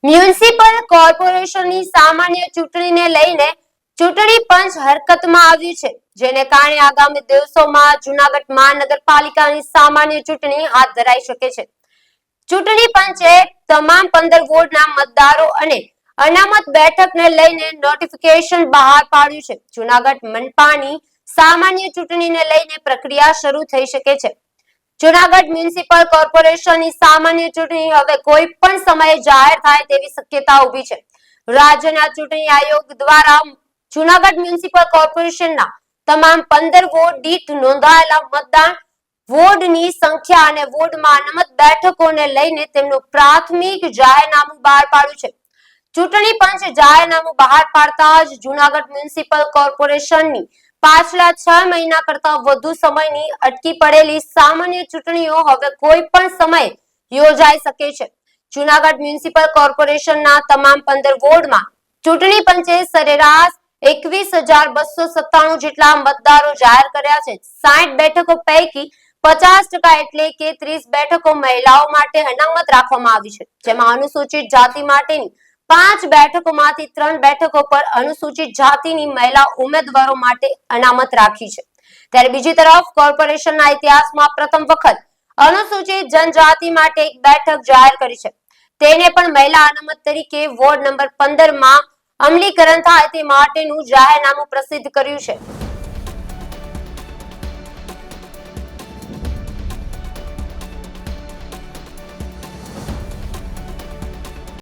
Municipal કોર્પોરેશનની સામાન્ય ચૂંટણીને લઈને ચૂંટણી પંચ હરકતમાં આવ્યું છે, જેને કારણે આગામી દિવસોમાં જૂનાગઢ મહાનગરપાલિકાની સામાન્ય ચૂંટણી હાથ ધરાઈ શકે છે. ચૂંટણી પંચે તમામ 15 વોર્ડના મતદારો અને અનામત બેઠકને લઈને નોટિફિકેશન બહાર પાડ્યું છે. જૂનાગઢ મનપાની સામાન્ય ચૂંટણીને લઈને પ્રક્રિયા શરૂ થઈ શકે છે. જૂનાગઢ મ્યુનિસિપલ કોર્પોરેશનની સામાન્ય ચૂંટણી હવે કોઈ પણ સમયે જાહેર થાય તેવી શક્યતા ઊભી છે. રાજ્યના ચૂંટણી આયોગ દ્વારા જૂનાગઢ મ્યુનિસિપલ કોર્પોરેશનના તમામ 15 વોર્ડ દીઠ નોંધાયેલા મતદાન વોર્ડની સંખ્યા અને વોર્ડમાં અનામત બેઠકોને લઈને તેમનું પ્રાથમિક જાહેરનામું બહાર પાડ્યું છે. ચૂંટણી પંચ જાહેરનામું બહાર પાડતા જ જૂનાગઢ મ્યુનિસિપલ કોર્પોરેશનની પાછલા 6 મહિના કરતા વધુ સમયની અટકી પડેલી સામાન્ય ચૂંટણીઓ હવે કોઈ પણ સમયે યોજાઈ શકે છે. જૂનાગઢ મ્યુનિસિપલ કોર્પોરેશનના તમામ 15 વોર્ડમાં ચૂંટણી પંચે સરેરાશ 21,297 જેટલા મતદારો જાહેર કર્યા છે. 60 બેઠકો પૈકી 50% એટલે કે 30 બેઠકો મહિલાઓ માટે અનામત રાખવામાં આવી છે, જેમાં અનુસૂચિત જાતિ માટેની 5 બેઠકોમાંથી 3 બેઠકો પર અનુસૂચિત જાતિની મહિલા ઉમેદવારો માટે અનામત રાખી છે. ત્યારે બીજી તરફ કોર્પોરેશનના ઇતિહાસમાં પ્રથમ વખત અનુસૂચિત જનજાતિ માટે એક બેઠક જાહેર કરી છે. તેને પણ મહિલા અનામત તરીકે વોર્ડ નંબર 15 માં અમલીકરણ થાય તે માટેનું જાહેરનામું પ્રસિદ્ધ કર્યું છે.